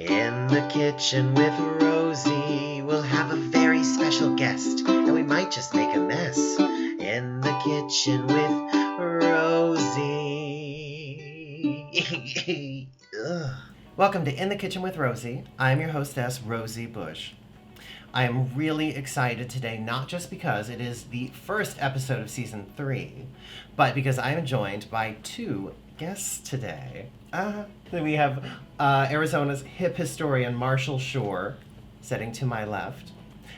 In the kitchen with Rosie, we'll have a very special guest, and we might just make a mess. In the kitchen with Rosie. Welcome to In the Kitchen with Rosie. I'm your hostess, Rosie Bush. I am really excited today, not just because it is the first episode of season 3, but because I am joined by two guests today. Then we have Arizona's hip historian Marshall Shore sitting to my left.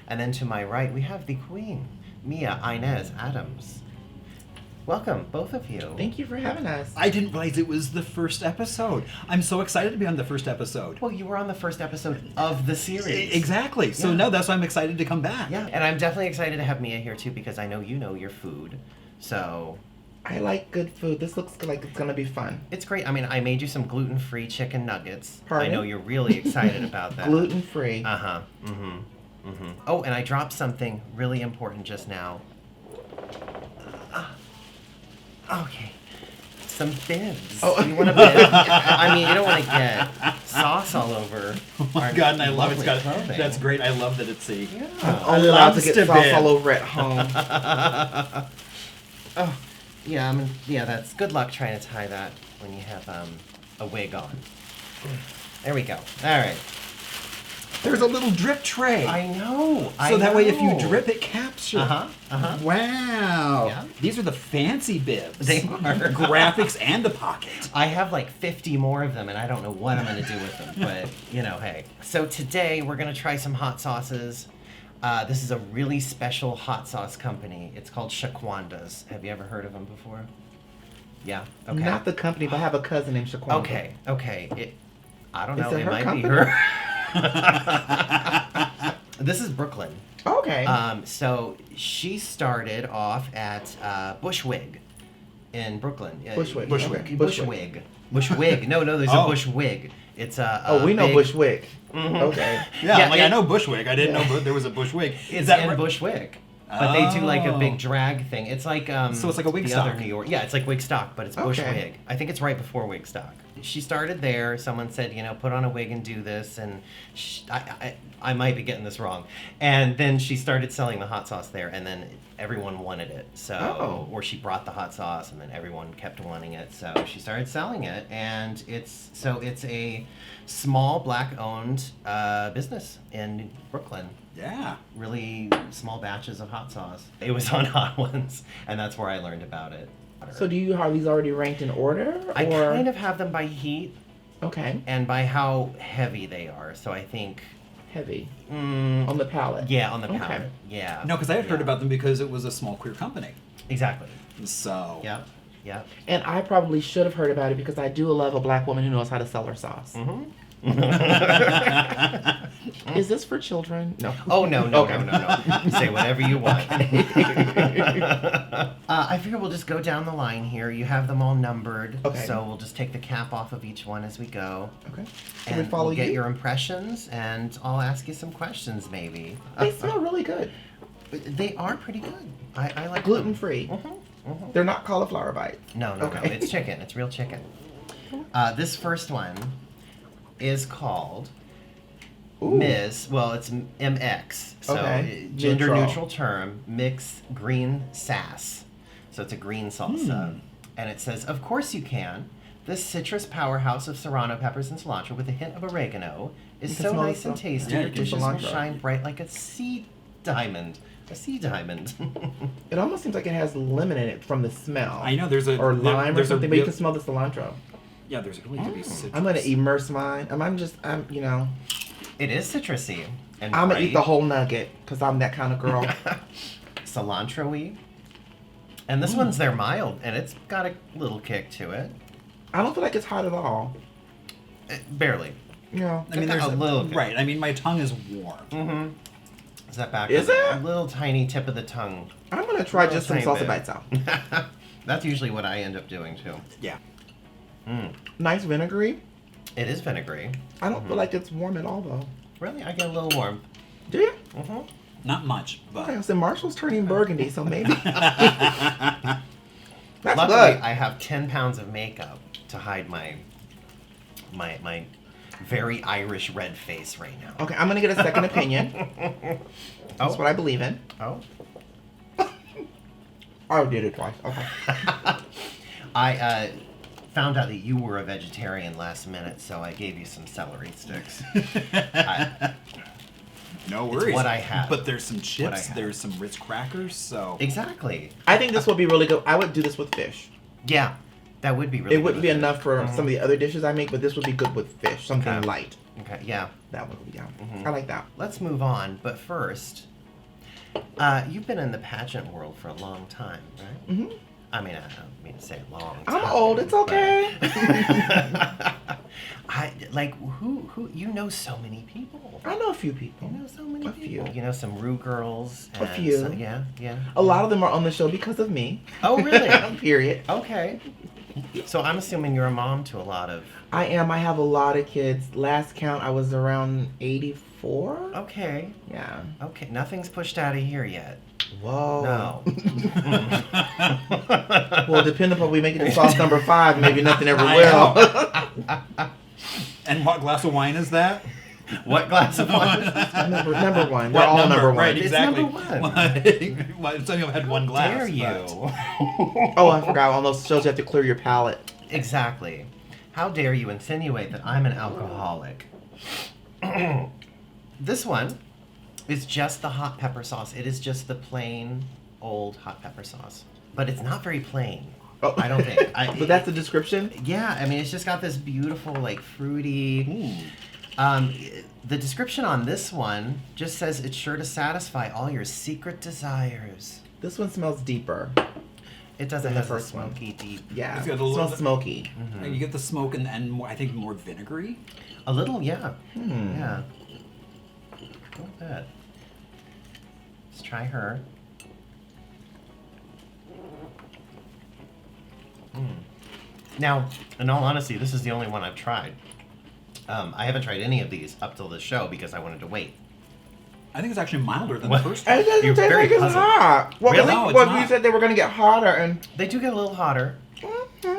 And then to my right, we have the queen, Mia Inez Adams. Welcome, both of you. Thank you for having us. I didn't realize it was the first episode. I'm so excited to be on the first episode. Well, you were on the first episode of the series. Exactly. So Yeah. no, that's why I'm excited to come back. Yeah, and I'm definitely excited to have Mia here too because I know you know your food. So I like good food. This looks like it's going to be fun. it's great. I mean, I made you some gluten-free chicken nuggets. Pardon? I know you're really excited about that. Gluten-free. Uh-huh. Mm-hmm. Mm-hmm. Oh, and I dropped something really important just now. Okay. Some bibs. Oh. You want a bib? I mean, you don't want to get sauce all over. Oh my God, and I love it. It's got, clothing. that's great. I love that it's a... Yeah. I'm only allowed to lobster get sauce bib. all over at home. Oh, yeah. I mean, yeah. That's good luck trying to tie that when you have a wig on. There we go. All right. There's a little drip tray. I know. So that way if you drip, it captures. Uh-huh. Uh-huh. Wow. Yeah. These are the fancy bibs. They are. Graphics and the pocket. I have like 50 more of them, and I don't know what I'm going to do with them. But, you know, hey. So today we're going to try some hot sauces. This is a really special hot sauce company. It's called Shaquanda's. Have you ever heard of them before? Yeah? Okay. Not the company, but I have a cousin named Shaquanda. Okay. I don't know. Is it her might company? be her. This is Brooklyn. Okay. So she started off at Bushwig in Brooklyn. Bushwick. Bushwick. Okay. Bushwig. Bushwig. No, there's a Bushwig. It's a we know big, Bushwick. Mhm. Okay. Yeah, Yeah, I know Bushwick. I didn't know there was a Bushwick. It's that in right? Bushwick. But they do like a Oh. big drag thing. It's like So it's like a the Wigstock. other New York. Yeah, it's like Wigstock, but it's Okay. Bushwig. I think it's right before Wigstock. She started there. Someone said, put on a wig and do this, and I might be getting this wrong. And then she started selling the hot sauce there, and then everyone wanted it. So, or she brought the hot sauce, and then everyone kept wanting it. So she started selling it, and it's a small black-owned business in Brooklyn. Yeah. Really small batches of hot sauce. It was on Hot Ones, and that's where I learned about it. So do you have these already ranked in order? I or? kind of have them by heat Okay. and by how heavy they are. So I think, Heavy. On the palate. yeah, on the Okay. palate. Yeah. No, because I had heard Yeah. about them because it was a small queer company. Exactly. So... Yep. Yep. And I probably should have heard about it because I do love a black woman who knows how to sell her sauce. Mm-hmm. Is this for children? No. Oh, no. Okay. Say whatever you want. I figure we'll just go down the line here. You have them all numbered. Okay. So we'll just take the cap off of each one as we go. Okay. Can we And follow we'll get you? your impressions, and I'll ask you some questions, maybe. They smell really good. They are pretty good. I like Gluten free. Mm-hmm. They're not cauliflower bites. No. Okay. It's chicken. It's real chicken. This first one is called Ooh. Ms. Well, it's MX. So Okay. gender Neutral. neutral term, mix green sass. So it's a green salsa. And it says, of course you can. This citrus powerhouse of serrano peppers and cilantro with a hint of oregano is You can so smell nice the and cilantro. tasty. Yeah, Your you can dishes will cilantro. shine bright like a sea diamond. A sea diamond. It almost seems like it has lemon in it from the smell. I know there's a... Or lime or there's something, a but you real- can smell the cilantro. Yeah, there's really to be citrus. I'm gonna immerse mine. I'm It is citrusy. And I'm gonna eat the bright. whole nugget because I'm that kind of girl. Cilantro-y. And this one's they're mild, and it's got a little kick to it. I don't feel like it's hot at all. Barely. You know. I mean, there's a little bit. Right. I mean, my tongue is warm. Mm-hmm. Is that back? Is A it? little tiny tip of the tongue. I'm gonna try Little just some tiny salsa bit. bites out. That's usually what I end up doing too. Yeah. Nice vinegary. It is vinegary. I don't feel like it's warm at all though. Really, I get a little warm. Do you? Mm-hmm. Not much, but... Okay, so Marshall's turning burgundy, so maybe. That's Luckily, good. I have 10 pounds of makeup to hide my very Irish red face right now. Okay, I'm gonna get a second opinion. That's what I believe in. Oh. I did it twice. Okay. I found out that you were a vegetarian last minute, so I gave you some celery sticks. No worries. It's what I have. But there's some chips, there's some Ritz crackers, so... Exactly. I think this would be really good. I would do this with fish. Yeah, that would be really good. It wouldn't be enough for some of the other dishes I make, but this would be good with fish. Something light. Okay, yeah. That would be, yeah. I like that. Let's move on, but first, you've been in the pageant world for a long time, right? Mm-hmm. I mean, I don't mean to say long time. I'm old. It's okay. Who you know so many people. I know a few people. You know so many people. Few. You know some Rue girls. A few. Yeah. A lot of them are on the show because of me. Oh, really? Period. Okay. So I'm assuming you're a mom to a lot of... I am. I have a lot of kids. Last count, I was around 84. Okay. Yeah. Okay. Nothing's pushed out of here yet. Whoa. No. Well, depending upon we make it to sauce number 5, maybe nothing ever will. And what glass of wine is that? What glass of wine? number 1. They're all number 1. Right, It's exactly. number 1. Some of them had one glass. Dare you? Oh, I forgot. On those shows, you have to clear your palate. Exactly. How dare you insinuate that I'm an alcoholic? This one is just the hot pepper sauce. It is just the plain old hot pepper sauce. But it's not very plain. Oh. I don't think. But that's the description? Yeah, I mean, it's just got this beautiful, like, fruity... The description on this one just says it's sure to satisfy all your secret desires. This one smells deeper. It doesn't than the have the first one. smoky deep. Yeah, It's it got a little smells bit- smoky. You get the smoke and more, I think more vinegary. A little, yeah. Hmm. Yeah. A little bit. Let's try her. Now, in all honesty, this is the only one I've tried. I haven't tried any of these up till this show because I wanted to wait. I think it's actually milder than What? the first And one. it doesn't You're taste very like it's puzzled. hot. Well, Really? No, it's we not. said they were going to get hotter, and They do get a little hotter.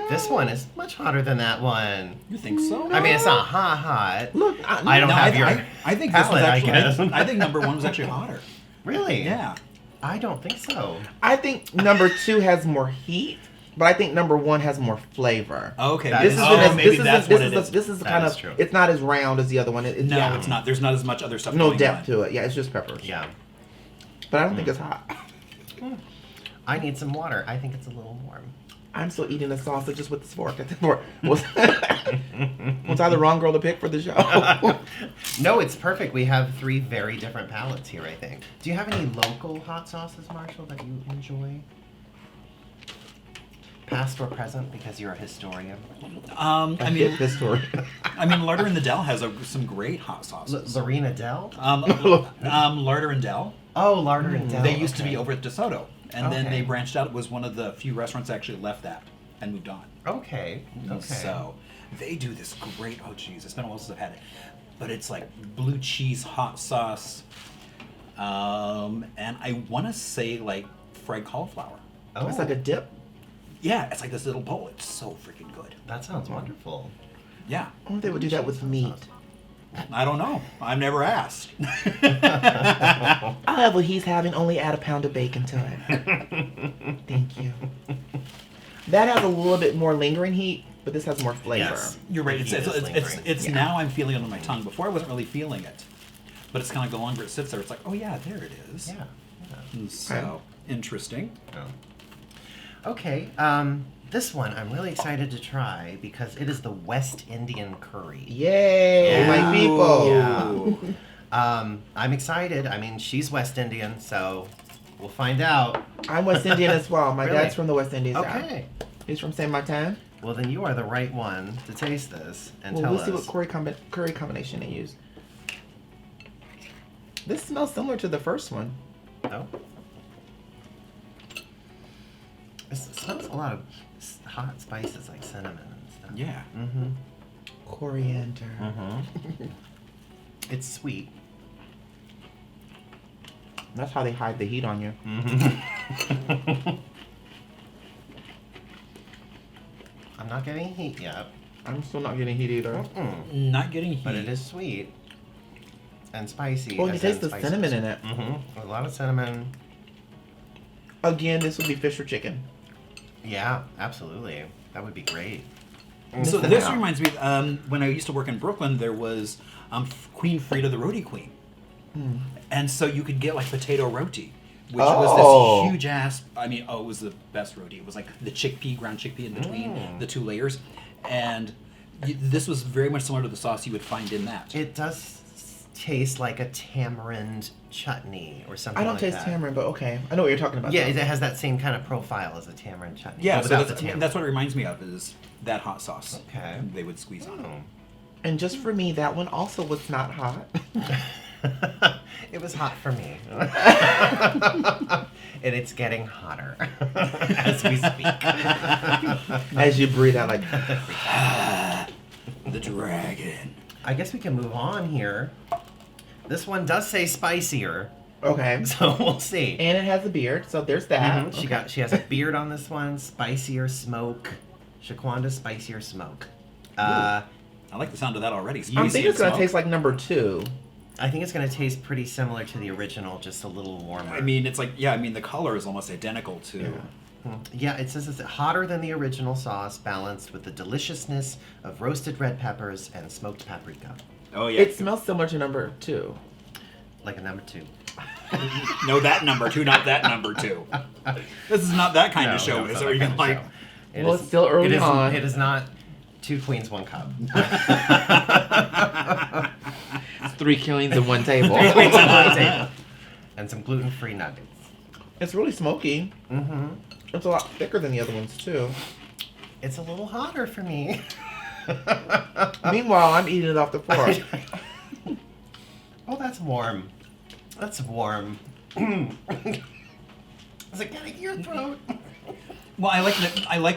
This one is much hotter than that one. You think so? I mean, it's not hot. look, I don't No, have your I think this was palate, I actually. guess. I think number 1 was actually hotter. Really? Yeah. I don't think so. I think number 2 has more heat, but I think number 1 has more flavor. Okay. That This is- is oh, maybe that's what it is. This is That kind is of true. it's not as round as the other one. No, yeah. it's not. There's not as much other stuff. No going depth on. to it. Yeah, it's just peppers. Yeah. But I don't think it's hot. I need some water. I think it's a little warm. I'm still eating the sausages with this fork. Was I the wrong girl to pick for the show? No, it's perfect. We have 3 very different palettes here, I think. Do you have any local hot sauces, Marshall, that you enjoy? Past or present, because you're a historian. I mean, history. I mean, Larder and the Dell has some great hot sauces. Lorena Dell? Larder and Dell. Oh, Larder and Dell. They used to be okay. over at DeSoto, and then Okay. they branched out. It was one of the few restaurants that actually left that and moved on. Okay. Okay. So they do this great. Oh, geez, it's been a while since I've had it, but it's like blue cheese hot sauce, and I want to say like fried cauliflower. Oh, It's like a dip. Yeah, it's like this little bowl. It's so freaking good. that sounds wonderful. Yeah, I wonder if they would do that with meat. I don't know. I've never asked. I'll have what he's having, only add a pound of bacon to it. Thank you. That has a little bit more lingering heat, but this has more flavor. Yes. You're right. The It's heat is lingering. Yeah. now I'm feeling it on my tongue. Before I wasn't really feeling it, but it's kind of like the longer it sits there, it's like, oh yeah, there it is. Yeah. And so interesting. Yeah. Okay. This one I'm really excited to try because it is the West Indian curry. Yay, Yeah. my people. Yeah. I'm excited. I mean, she's West Indian, so we'll find out. I'm West Indian as well. My Really? dad's from the West Indies. yeah. Okay. He's from Saint Martin. Well, then you are the right one to taste this and Well, tell we'll us. see what curry combination they use. This smells similar to the first one. Oh. It smells a lot of hot spices like cinnamon and stuff. Yeah. Mm-hmm. Coriander. Mm-hmm. It's sweet. That's how they hide the heat on you. I'm not getting heat yet. I'm still not getting heat either. Not getting heat. But it is sweet and spicy. Well, you taste the cinnamon in it. Mm-hmm. A lot of cinnamon. Again, this would be fish or chicken. Yeah, absolutely. That would be great. So Missing this out. reminds me, when I used to work in Brooklyn, there was Queen Frida the Roti Queen. And so you could get like potato roti, which was this huge ass, it was the best roti. It was like the ground chickpea in between the two layers. And this was very much similar to the sauce you would find in that. It does taste like a tamarind chutney or something I don't like taste that. tamarind, but okay. I know what you're talking about. Yeah, though. it has that same kind of profile as a tamarind chutney. Yeah, but so without the tamarind. that's what it reminds me of, is that hot sauce. Okay. They would squeeze on it. And just for me, that one also was not hot. It was hot for me. And it's getting hotter as we speak. As you breathe out like... The dragon. I guess we can move on here. This one does say spicier, Okay. so we'll see. And it has a beard, so there's that. Mhm. She has a beard on this one. Spicier smoke. Shaquanda spicier smoke. I like the sound of that already. I'm thinking it's going to taste like number 2. I think it's going to taste pretty similar to the original, just a little warmer. it's like, the color is almost identical to... Yeah, it says it's hotter than the original sauce, balanced with the deliciousness of roasted red peppers and smoked paprika. Oh, yeah. It smells similar to number 2. Like a number 2. No, that number 2, not that number 2. This is not that kind of show, it's is not it? that Or you kind can of show. Well, it's still early on. It is not 2 queens, 1 cup. It's 3 killings and 1 table. And some gluten-free nuggets. It's really smoky. Mm-hmm. It's a lot thicker than the other ones, too. It's a little hotter for me. Meanwhile, I'm eating it off the fork. Oh, that's warm. That's warm. Is it getting your throat? Well, I like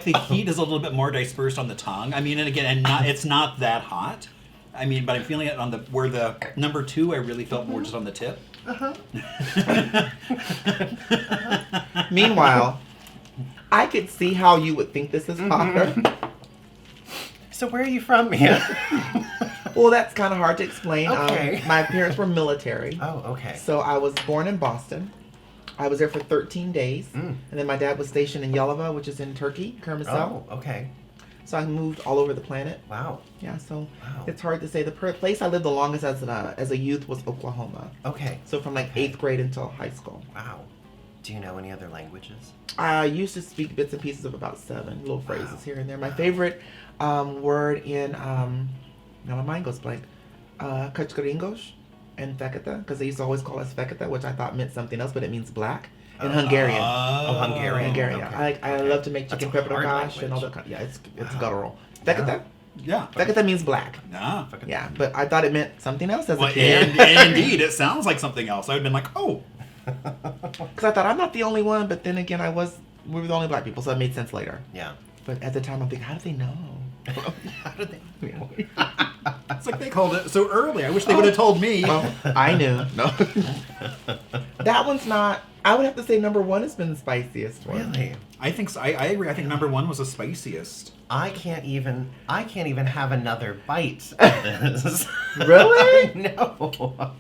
the heat is a little bit more dispersed on the tongue. It's not that hot. But I'm feeling it on where the number 2, I really felt more just on the tip. Meanwhile, I could see how you would think this is hotter. So where are you from, Mia? Well, that's kind of hard to explain. Okay. My parents were military. Oh, okay. So I was born in Boston. I was there for 13 days. And then my dad was stationed in Yalova, which is in Turkey, Kermesel. Oh, okay. So I moved all over the planet. Wow. Yeah, so Wow. it's hard to say. The place I lived the longest as a youth was Oklahoma. Okay. So from like 8th grade until high school. Wow. Do you know any other languages? I used to speak bits and pieces of about 7 little phrases here and there. My favorite word in, now my mind goes blank, kachkaringos and fekete, because they used to always call us fekete, which I thought meant something else, but it means black. In Hungarian. Oh, Hungarian. Hungarian. Okay. I love to make That's chicken a hard paprikash and all language. that. Yeah, it's Wow. guttural. Fekete? Yeah. Fekete means black. Nah. Yeah, but I thought it meant something else as a Well, kid. and indeed, it sounds like something else. I would have been like, oh. Because I thought I'm not the only one, but then again, we were the only black people, so it made sense later. Yeah. But at the time, I'm thinking, how do they know? How did they? It's like they called it so early. I wish they would have told me. Well, I knew. No. That one's not. I would have to say number 1 has been the spiciest one. Really? I think so. I agree. I think number 1 was the spiciest. I can't even have another bite of this. Really? No.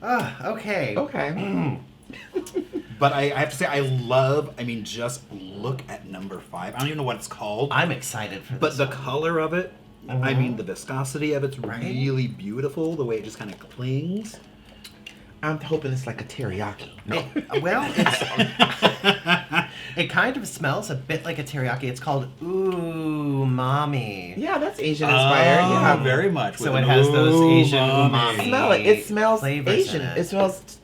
Okay. Okay. But I have to say, just look at number 5. I don't even know what it's called. I'm excited for this. But the one. color of it, the viscosity of it's Right? really beautiful. The way it just kind of clings. I'm hoping it's like a teriyaki. No. It kind of smells a bit like a teriyaki. It's called umami. Yeah, that's Asian inspired. Yeah. Very much. So with it an has those Asian umami. umami. Smell it. It smells flavors Asian. in It smells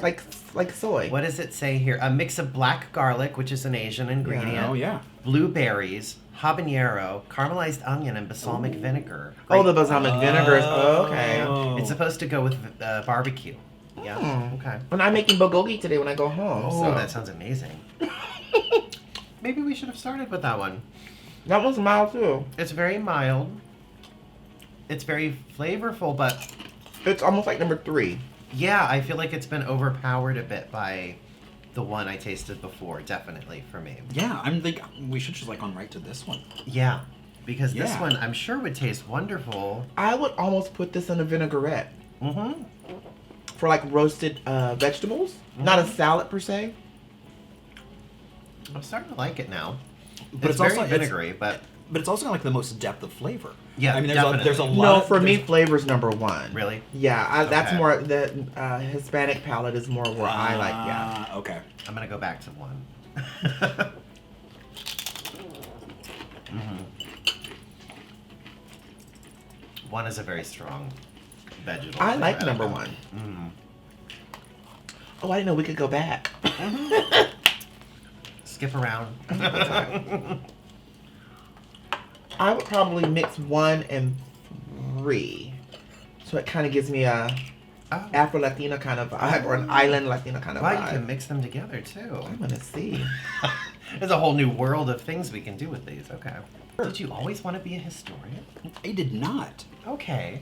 like soy. What does it say here? A mix of black garlic, which is an Asian ingredient. Oh, yeah. Blueberries, habanero, caramelized onion, and balsamic vinegar. Oh, the balsamic vinegar is okay. It's supposed to go with barbecue. Yeah. Okay. And I'm making bulgogi today when I go home. Oh, so. that sounds amazing. Maybe we should have started with that one. That one's mild too. It's very mild. It's very flavorful, but It's almost like number 3. yeah, I feel like it's been overpowered a bit by the one I tasted before, definitely, for me. Yeah, I'm like, we should just like on right to this one. Yeah. because this Yeah. one I'm sure would taste wonderful. I would almost put this in a vinaigrette Mm-hmm. for like roasted vegetables. Not a salad per se. I'm starting to like it now. But It's it's very also- vinegary, but But it's also got like the most depth of flavor. Yeah, I mean, definitely. there's a lot. No, of, for me, there's- flavor's number one. Really? Yeah, that's Okay. more the Hispanic palate is more where I like. Yeah. Okay. I'm gonna go back to one. One is a very strong vegetable. I like flavor. number one. Mm. Oh, I didn't know we could go back. Skip around. I would probably mix 1 and 3, so it kind of gives me a Oh. Afro Latina kind of vibe or an island Latina kind of Well, you vibe. can mix them together too. I'm gonna see. There's a whole new world of things we can do with these. Okay. Did you always want to be a historian? I did not. Okay.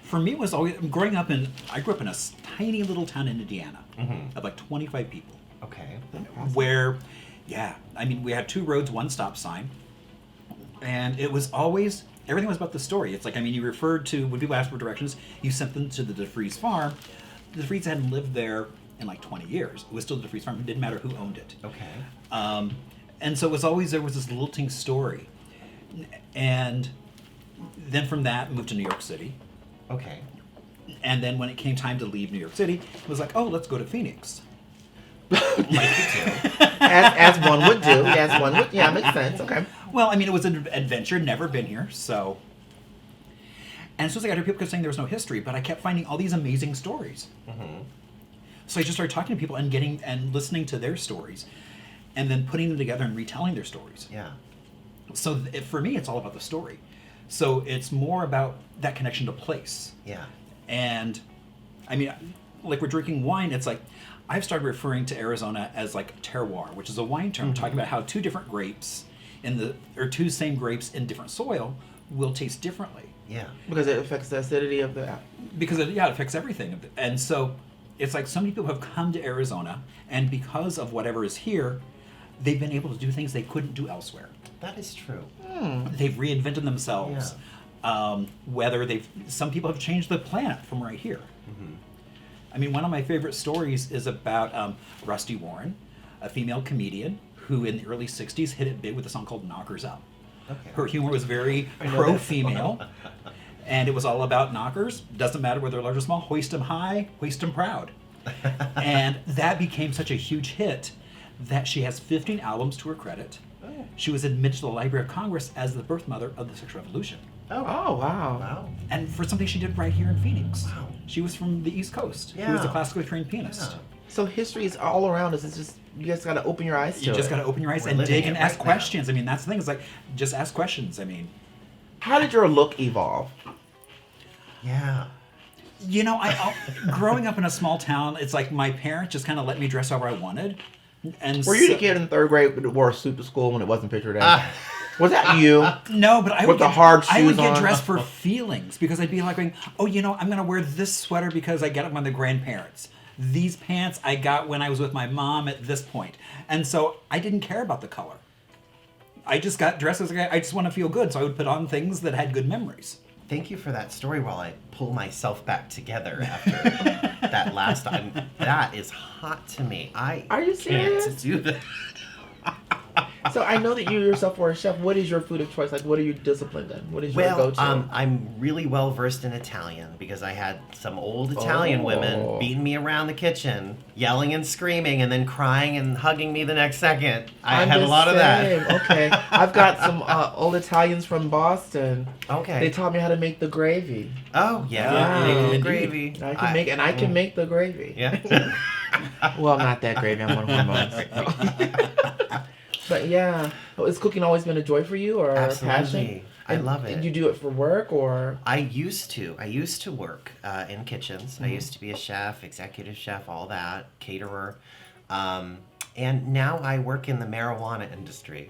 For me, it was always growing up in. I grew up in a tiny little town in Indiana Mhm. of like 25 people. Okay. Where, yeah, I mean, we had 2 roads, 1 stop sign, and it was always everything was about the story. It's like, I mean, you referred to when people asked for directions, you sent them to the DeFries farm. The DeFries hadn't lived there in like 20 years. It was still the DeFries farm. It didn't matter who owned it. Okay. And so it was always there was this lilting story, and then from that moved to New York City. Okay. And then when it came time to leave New York City, it was like, oh, let's go to Phoenix. Like you do. As one would do. As one would. Yeah, makes sense. Okay. Well, I mean, it was an adventure, never been here, so. And as soon as I got here, people kept saying there was no history, but I kept finding all these amazing stories. Mhm. So I just started talking to people and getting and listening to their stories, and then putting them together and retelling their stories. Yeah. So for me, it's all about the story. So it's more about that connection to place. Yeah. And I mean, like we're drinking wine, it's like I've started referring to Arizona as like terroir, which is a wine term talking about how 2 different grapes or 2 same grapes in different soil will taste differently. Yeah. Because it affects the acidity of the. Because it affects everything. And so it's like so many people have come to Arizona, and because of whatever is here, they've been able to do things they couldn't do elsewhere. That is true. They've reinvented themselves. Some people have changed the planet from right here. Mm-hmm. I mean, one of my favorite stories is about Rusty Warren, a female comedian who in the early 60s hit it big with a song called Knockers Up. Okay. Her humor was very I know that pro-female, and it was all about knockers. Doesn't matter whether they're large or small, hoist them high, hoist them proud. And that became such a huge hit that she has 15 albums to her credit. Oh. She was admitted to the Library of Congress as the birth mother of the sexual revolution. Oh. Oh wow. Wow. And for something she did right here in Phoenix. Wow. She was from the East Coast. She was a Yeah. classically trained pianist. Yeah. So history is all around us. It's just you just gotta open your eyes to You just it. got to open your eyes We're and living dig it and right ask now. questions. I mean, that's the thing. It's like, just ask questions. I mean, How did your look evolve? Yeah. you know, growing up in a small town, it's like my parents just kind of let me dress however I wanted. And Were you so- the kid in 3rd grade that wore a suit to school when it wasn't picture day? Was that you? No, but I With would the get, hard I would shoes get on. dressed for feelings because I'd be like going, oh, you know, I'm going to wear this sweater because I get it from the grandparents. These pants I got when I was with my mom at this point. And so I didn't care about the color. I just got dressed as a guy. I just want to feel good. So I would put on things that had good memories. Thank you for that story while I pull myself back together after that last time. That is hot to me. Are you serious? Can't do that. So I know that you yourself were a chef. What is your food of choice? Like, what are you disciplined in? What is your Well, go-to? I'm really well versed in Italian because I had some old Italian Oh. women beating me around the kitchen, yelling and screaming, and then crying and hugging me the next second. I I'm had a just lot of saying, that. Okay, I've got some old Italians from Boston. Okay. They taught me how to make the gravy. Oh yeah, Yeah. making the Indeed. gravy. I can make, and I can make the gravy. Yeah. Well, not that gravy. I'm on hormones. But yeah, has cooking always been a joy for you or a passion? Absolutely. I And love it. Did you do it for work or? I used to work in kitchens. I used to be a chef, executive chef, all that, caterer. And now I work in the marijuana industry.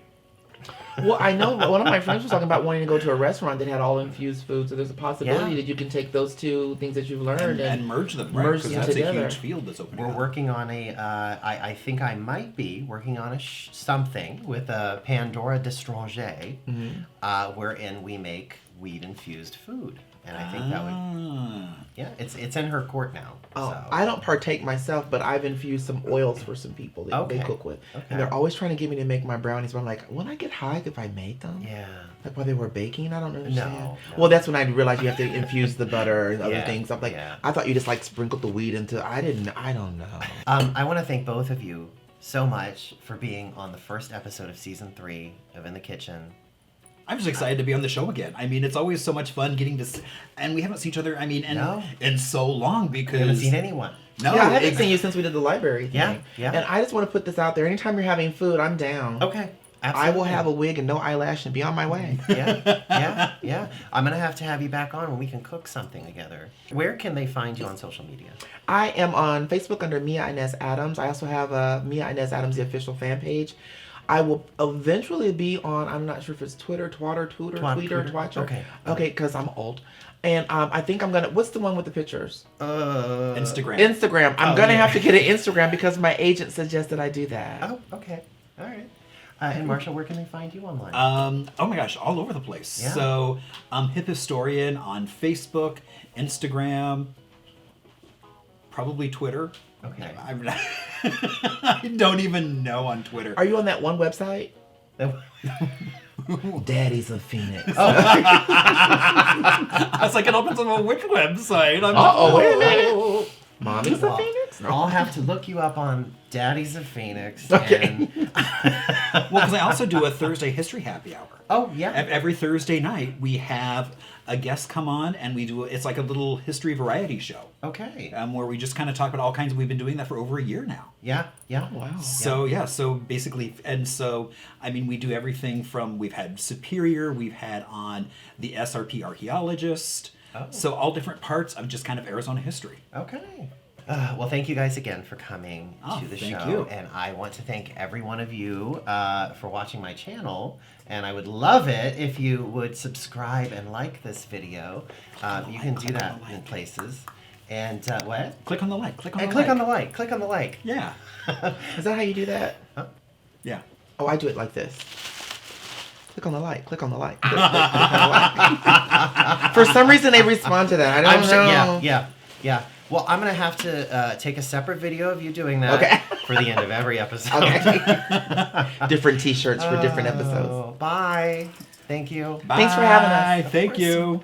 Well, I know one of my friends was talking about wanting to go to a restaurant that had all infused food. So there's a possibility that you can take those two things that you've learned and merge them, right? merge Because them that's together. a huge field that's opening We're up. working on I think I might be working on something with a Pandora d'Estranger, wherein we make weed-infused food. And I think that would, yeah, it's in her court now. Oh, So. I don't partake myself, but I've infused some oils for some people that they cook with. Okay. And they're always trying to get me to make my brownies, but I'm like, will I get high if I made them? Yeah. Like while they were baking? I don't understand. No. Well, that's when I realized you have to infuse the butter and other things. I'm like, yeah. I thought you just like sprinkled the weed into, I don't know. I want to thank both of you so much for being on the first episode of season 3 of In the Kitchen. I'm just excited to be on the show again. I mean, it's always so much fun getting to, and we haven't seen each other. I mean, in so long because I haven't seen anyone. No, yeah, I haven't seen you since we did the library thing. Yeah. And I just want to put this out there. Anytime you're having food, I'm down. Okay. Absolutely. I will have a wig and no eyelash and be on my way. Yeah. I'm going to have you back on when we can cook something together. Where can they find you on social media? I am on Facebook under Mia Inez Adams. I also have Mia Inez Adams, the official fan page. I will eventually be on, I'm not sure if it's Twitter, Twatcher. Okay, because I'm old. And I think I'm going to, what's the one with the pictures? Instagram. I'm going to have to get an Instagram because my agent suggested I do that. Oh, okay. All right. And Marshall, where can they find you online? Oh my gosh, all over the place. Yeah. So, Hip Historian on Facebook, Instagram, probably Twitter. Okay. I don't even know on Twitter. Are you on that one website? Daddy's of Phoenix. I was like, it opens on which website? Wait a minute. Mommy's of Phoenix? I'll have to look you up on Daddy's of Phoenix. Okay. Well, because I also do a Thursday history happy hour. Oh, yeah. Every Thursday night, we have a guest come on, and it's like a little history variety show. Okay. Where we just kind of talk about all kinds. We've been doing that for over a year now. Yeah. Wow. So basically, I mean, we do everything from, we've had Superior, we've had on the SRP archaeologist. Oh. So all different parts of just kind of Arizona history. Okay. Well, thank you guys again for coming to the show. Thank you. And I want to thank every one of you for watching my channel. And I would love it if you would subscribe and like this video. You can do that in places. And what? Click on the like. Click on And the click like. on the like. Click on the like. Yeah. Is that how you do that? Yeah. Oh, I do it like this. Click on the like. Click on the like. Click on the like. For some reason, they respond to that. I don't know. Yeah. Well, I'm going to have to take a separate video of you doing that for the end of every episode. Okay. Different t-shirts for different episodes. Bye. Thank you. Bye. Thanks for having us. Thank you.